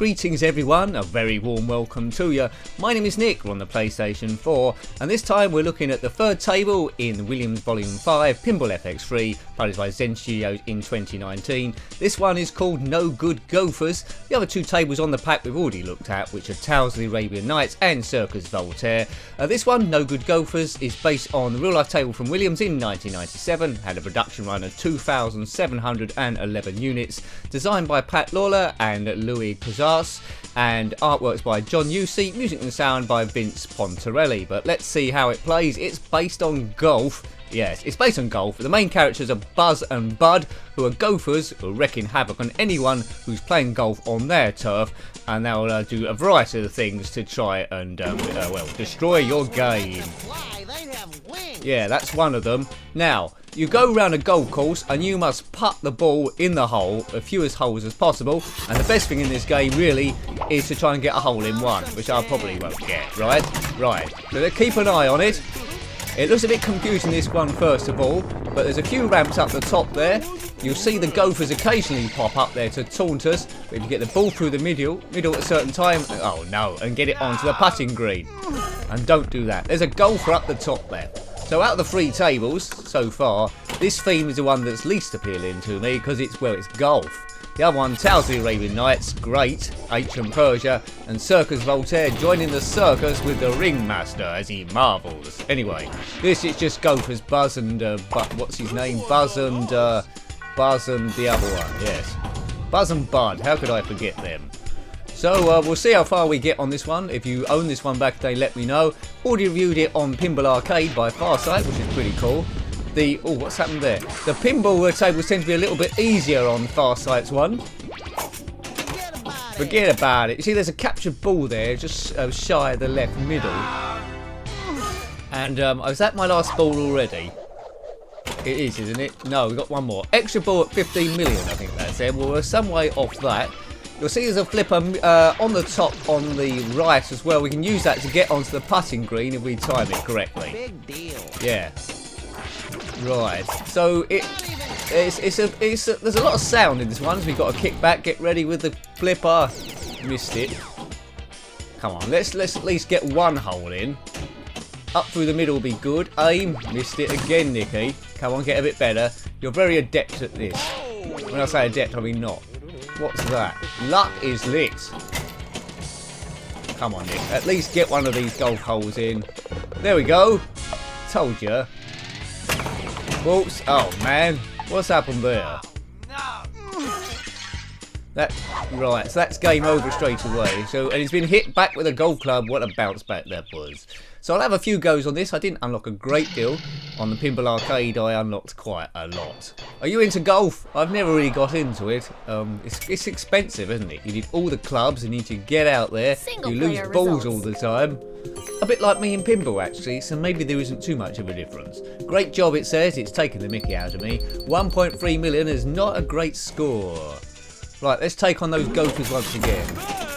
Greetings everyone, a very warm welcome to you. My name is Nick, we're on the PlayStation 4, and this time we're looking at the third table in the Williams Volume 5 Pinball FX3, published by Zen Studios in 2019. This one is called No Good Gophers. The other two tables on the pack we've already looked at, which are Tales of the Arabian Nights and CIRQUS Voltaire. This one, No Good Gophers, is based on the real life table from Williams in 1997, had a production run of 2,711 units, designed by Pat Lawler and Louis Pizarro, and artworks by John Usey, music and sound by Vince Pontarelli. But let's see how it plays. It's based on golf. Yes, it's based on golf. The main characters are Buzz and Bud, who are gophers who are wreaking havoc on anyone who's playing golf on their turf, and they'll do a variety of things to try and destroy your game. Yeah, that's one of them. Now, you go around a golf course and you must putt the ball in the hole, as few holes as possible, and the best thing in this game really is to try and get a hole in one, which I probably won't get, right? So keep an eye on it. It looks a bit confusing, this one, first of all, but there's a few ramps up the top there. You'll see the gophers occasionally pop up there to taunt us, but if you get the ball through the middle at a certain time, oh no, and get it onto the putting green. And don't do that. There's a golfer up the top there. So out of the three tables so far, this theme is the one that's least appealing to me because it's golf. The other one, Tales of the Arabian Nights, great, ancient Persia, and CIRQUS Voltaire joining the circus with the ringmaster as he marvels. Anyway, this is just gophers, Buzz and what's his name? Buzz and the other one, yes, Buzz and Bud. How could I forget them? So we'll see how far we get on this one. If you own this one back today, let me know. Already reviewed it on Pinball Arcade by Farsight, which is pretty cool. What's happened there? The pinball tables tend to be a little bit easier on Farsight's one. Forget about it. You see, there's a captured ball there, just shy of the left middle. And is that my last ball already? It is, isn't it? No, we've got one more. Extra ball at 15 million, I think that's it. Well, we're some way off that. You'll see there's a flipper on the top on the right as well. We can use that to get onto the putting green if we time it correctly. Big deal. Yeah. Right. So there's a lot of sound in this one. So we've got to kick back, get ready with the flipper. Missed it. Come on, let's at least get one hole in. Up through the middle will be good. Aim. Missed it again, Nicky. Come on, get a bit better. You're very adept at this. When I say adept, I mean not. What's that? Luck is lit. Come on, Nick. At least get one of these golf holes in. There we go. Told you. Whoops. Oh, man. What's happened there? Right, so that's game over straight away. And he's been hit back with a golf club. What a bounce back that was. So I'll have a few goes on this. I didn't unlock a great deal. On the Pinball Arcade, I unlocked quite a lot. Are you into golf? I've never really got into it. It's expensive, isn't it? You need all the clubs, and you need to get out there. You lose balls all the time. A bit like me in pinball, actually, so maybe there isn't too much of a difference. Great job, it says. It's taken the mickey out of me. 1.3 million is not a great score. Right, let's take on those gophers once again.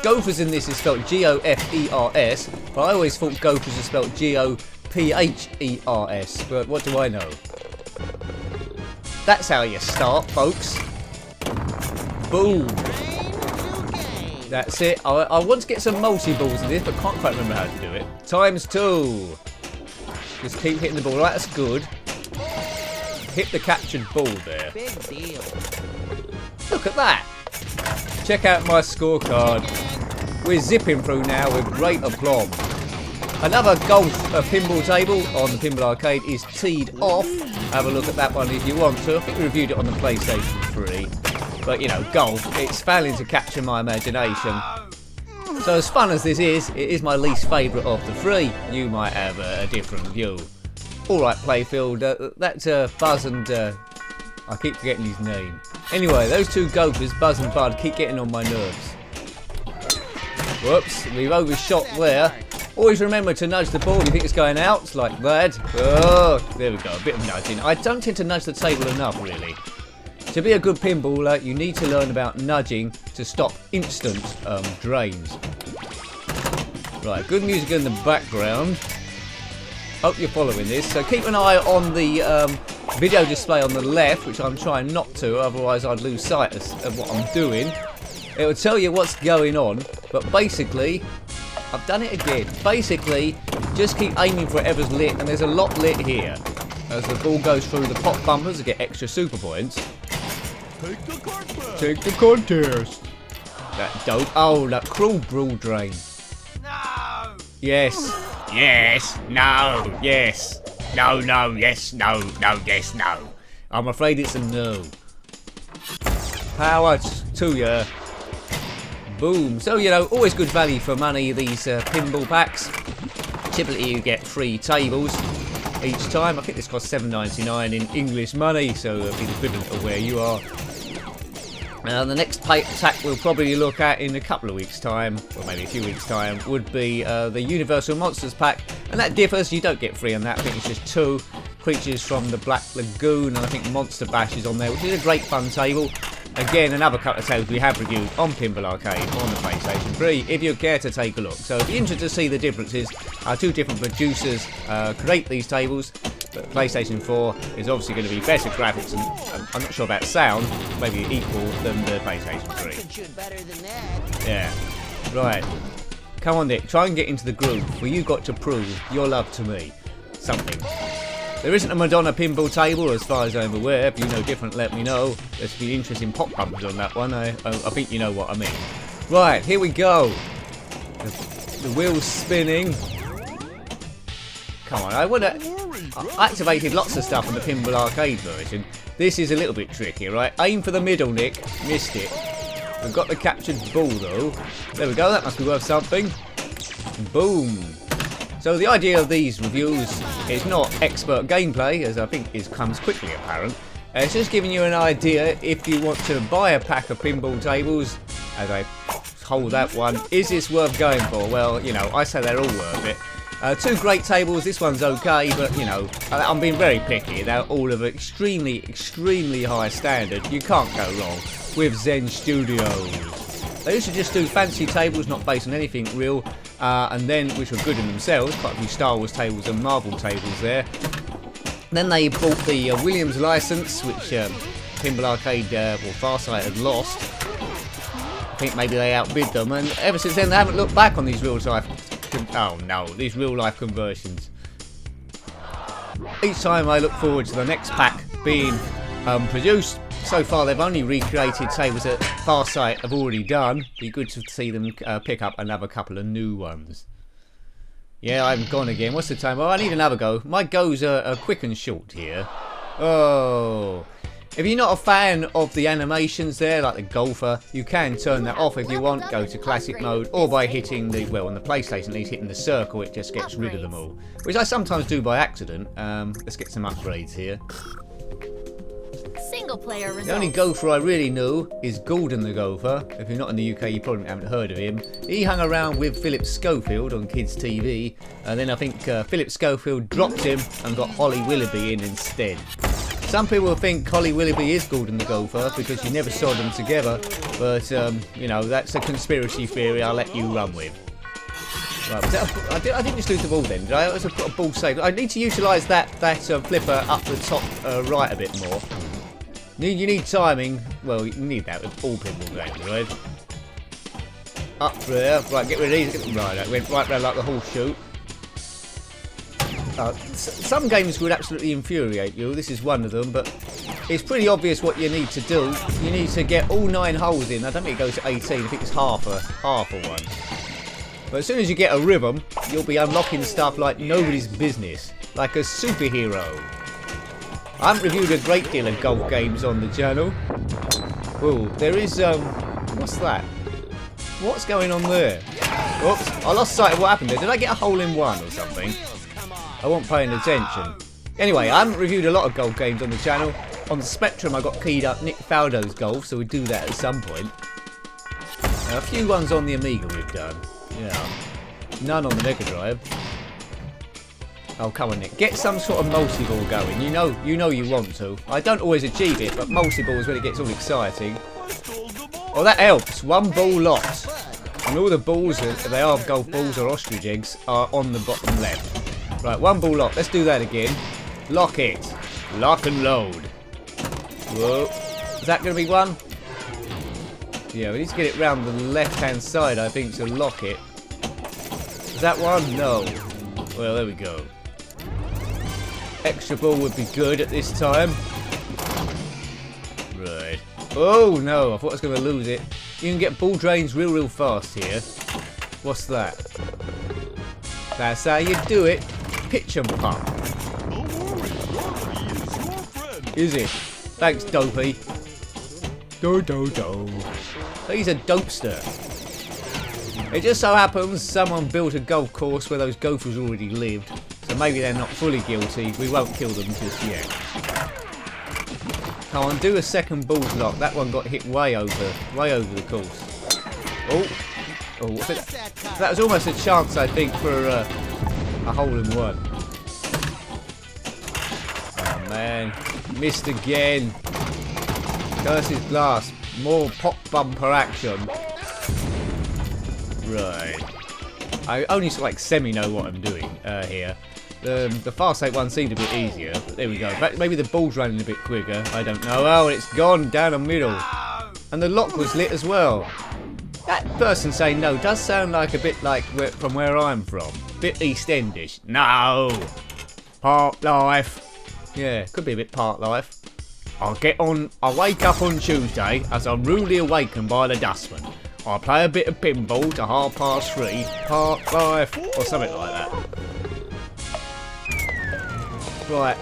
Gophers in this is spelled G-O-F-E-R-S, but I always thought gophers are spelled G-O-P-H-E-R-S, but what do I know? That's how you start, folks. Boom. That's it. I want to get some multi-balls in this, but can't quite remember how to do it. ×2. Just keep hitting the ball. Right, that's good. Hit the captured ball there. Big deal. Look at that. Check out my scorecard. We're zipping through now with great aplomb. Another golf pinball table on the Pinball Arcade is Teed Off. Have a look at that one if you want to. I think we reviewed it on the PlayStation 3. But, you know, golf, it's failing to capture my imagination. So as fun as this is, it is my least favourite of the three. You might have a different view. Alright, Playfield, that's Buzz and... I keep forgetting his name. Anyway, those two gophers, Buzz and Bud, keep getting on my nerves. Whoops, we've overshot there. Always remember to nudge the ball if you think it's going out, like that. Oh, there we go, a bit of nudging. I don't tend to nudge the table enough, really. To be a good pinballer, you need to learn about nudging to stop instant drains. Right, good music in the background. Hope you're following this. So keep an eye on the video display on the left, which I'm trying not to, otherwise I'd lose sight of what I'm doing. It'll tell you what's going on, but basically, I've done it again. Basically, just keep aiming for whatever's lit, and there's a lot lit here. As the ball goes through the pop bumpers, you get extra super points. Take the contest. That dope. Oh, that cruel brawl drain. No! Yes. Yes. No. Yes. No, no, yes, no, no, yes, no. I'm afraid it's a no. Power to you. Boom. So, you know, always good value for money, these pinball packs. Typically you get 3 tables each time. I think this costs $7.99 in English money, so it'll be the equivalent of where you are. The next pack we'll probably look at in a couple of weeks' time, or maybe a few weeks' time, would be the Universal Monsters pack. And that differs, you don't get 3 on that, I think it's just 2 creatures from the Black Lagoon, and I think Monster Bash is on there, which is a great fun table. Again, another couple of tables we have reviewed on Pinball Arcade on the PlayStation 3, if you care to take a look. So if you're interested to see the differences, 2 different producers create these tables. But PlayStation 4 is obviously going to be better graphics and I'm not sure about sound, maybe equal than the PlayStation 3. Yeah. Right. Come on, Nick, try and get into the groove, for you've got to prove your love to me. Something. There isn't a Madonna pinball table, as far as I'm aware. If you know different, let me know. There's be interesting pop bumpers on that one. I think you know what I mean. Right, here we go. The wheel's spinning. Come on, I activated lots of stuff on the Pinball Arcade version. This is a little bit tricky, right? Aim for the middle, Nick. Missed it. We've got the captured ball, though. There we go, that must be worth something. Boom. So the idea of these reviews is not expert gameplay, as I think comes quickly apparent. It's just giving you an idea if you want to buy a pack of pinball tables, as I hold that one, is this worth going for? Well, you know, I say they're all worth it. 2 great tables, this one's okay, but you know, I'm being very picky. They're all of extremely, extremely high standard. You can't go wrong with Zen Studios. They used to just do fancy tables, not based on anything real, and then, which were good in themselves, quite a few Star Wars tables and Marvel tables there. Then they bought the Williams license, which Pinball Arcade or Farsight had lost. I think maybe they outbid them, and ever since then they haven't looked back on these real-life these real-life conversions. Each time I look forward to the next pack being produced. So far they've only recreated tables that Farsight have already done. Be good to see them pick up another couple of new ones. Yeah, I'm gone again. What's the time? Oh, I need another go. My goes are quick and short here. Oh. If you're not a fan of the animations there, like the golfer, you can turn that off if you want. Go to classic mode, or by hitting the, well, on the PlayStation at least, hitting the circle, it just gets rid of them all. Which I sometimes do by accident. Let's get some upgrades here. Single player results. The only gopher I really know is Gordon the Gopher. If you're not in the UK, you probably haven't heard of him. He hung around with Philip Schofield on Kids TV, and then I think Philip Schofield dropped him and got Holly Willoughby in instead. Some people think Holly Willoughby is Gordon the Gopher because you never saw them together, but you know, that's a conspiracy theory I'll let you run with. Right, I didn't just lose the ball then, did I? I was a ball save. I need to utilise that flipper up the top right a bit more. You need timing. Well, you need that with all pinball games, right? Up there. Right, get rid of these. Right, that went right round like the horseshoe. Some games would absolutely infuriate you. This is one of them, but it's pretty obvious what you need to do. You need to get all 9 holes in. I don't think it goes to 18. I think it's half a one. But as soon as you get a rhythm, you'll be unlocking stuff like nobody's business, like a superhero. I haven't reviewed a great deal of golf games on the channel. Oh, there is what's that? What's going on there? Oops, I lost sight of what happened there. Did I get a hole in one or something? I wasn't paying attention. Anyway, I haven't reviewed a lot of golf games on the channel. On the Spectrum I got keyed up Nick Faldo's golf, so we'll do that at some point. A few ones on the Amiga we've done. Yeah. None on the Mega Drive. Oh, come on, Nick. Get some sort of multi-ball going. You know you want to. I don't always achieve it, but multi-ball is when it gets all exciting. Oh, that helps. 1 ball locked. And all the balls, they are golf balls or ostrich eggs, are on the bottom left. Right, 1 ball locked. Let's do that again. Lock it. Lock and load. Whoa. Is that going to be one? Yeah, we need to get it round the left-hand side, I think, to lock it. Is that one? No. Well, there we go. Extra ball would be good at this time. Right. Oh, no, I thought I was going to lose it. You can get ball drains real fast here. What's that? That's how you do it. Pitch and pump. Is it? Thanks, Dopey. Do. He's a dopester. It just so happens someone built a golf course where those gophers already lived, so maybe they're not fully guilty. We won't kill them just yet. Come on, do a second balls lock. That one got hit way over the course. Oh, that was almost a chance, I think, for a hole in one. Oh man, missed again. Curse's glass. More pop bumper action. Right. I only like semi know what I'm doing here. The fast 8 one seemed a bit easier, but there we go. Maybe the ball's running a bit quicker. I don't know. Oh, it's gone down the middle. And the lock was lit as well. That person saying no does sound like a bit like from where I'm from. Bit East Endish. No! Park life. Yeah, could be a bit park life. I wake up on Tuesday as I'm rudely awakened by the dustman. I play a bit of pinball to 3:30, park life, or something like that. Right.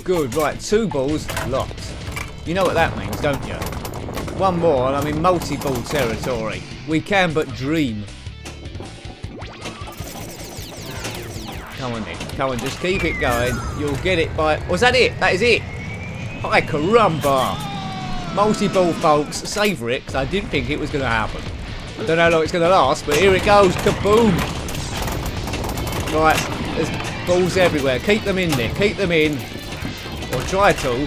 Good, right, 2 balls locked. You know what that means, don't you? One more and I'm in multi-ball territory. We can but dream. Come on, Nick. Come on, just keep it going. You'll get it by... Was that it? That is it. Hi, caramba. Multi-ball, folks. Savour it, because I didn't think it was going to happen. I don't know how long it's going to last, but here it goes. Kaboom. Right, there's balls everywhere. Keep them in there. Keep them in. Or try to.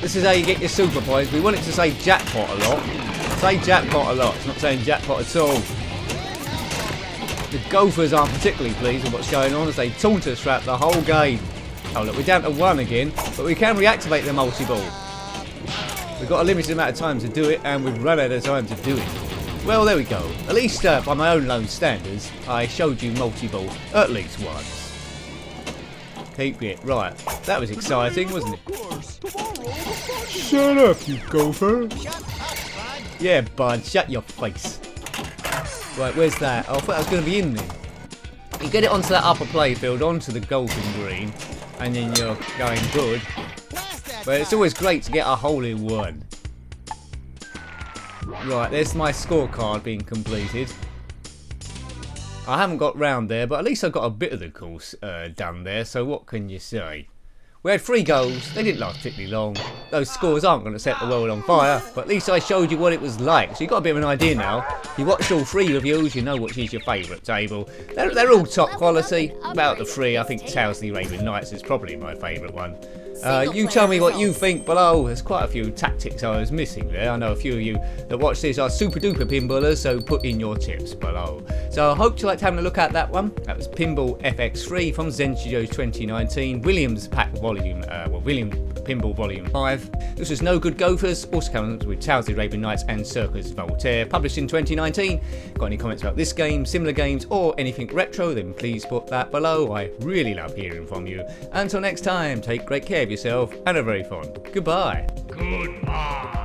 This is how you get your super points. We want it to say jackpot a lot. Say jackpot a lot. It's not saying jackpot at all. The Gophers aren't particularly pleased with what's going on as they taunt us throughout the whole game. Oh look, we're down to 1 again, but we can reactivate the multi-ball. We've got a limited amount of time to do it, and we've run out of time to do it. Well, there we go. At least by my own lone standards, I showed you multi-ball at least once. Keep it. Right. That was exciting, wasn't it? Shut up, you gopher. Yeah, bud. Shut your face. Right, where's that? Oh, I thought that was going to be in there. You get it onto that upper playfield, onto the golfing green, and then you're going good. But it's always great to get a hole in one. Right, there's my scorecard being completed. I haven't got round there, but at least I got a bit of the course done there, so what can you say? We had 3 goals, they didn't last particularly long. Those scores aren't going to set the world on fire, but at least I showed you what it was like, so you've got a bit of an idea now. If you watched all 3 reviews, you know which is your favourite table. They're all top quality. About the 3, I think Tales of the Arabian Nights is probably my favourite one. You tell me what you think below. There's quite a few tactics I was missing there. I know a few of you that watch this are super duper pinballers, so put in your tips below. So I hope you liked having a look at that one. That was Pinball FX3 from Zen Studios 2019, Williams Williams Pinball Volume 5. This was No Good Gophers, also comes with Tales of the Arabian Nights and CIRQUS Voltaire, published in 2019. Got any comments about this game, similar games, or anything retro, then please put that below. I really love hearing from you. Until next time, take great care of yourself and are very fond. Goodbye. Goodbye.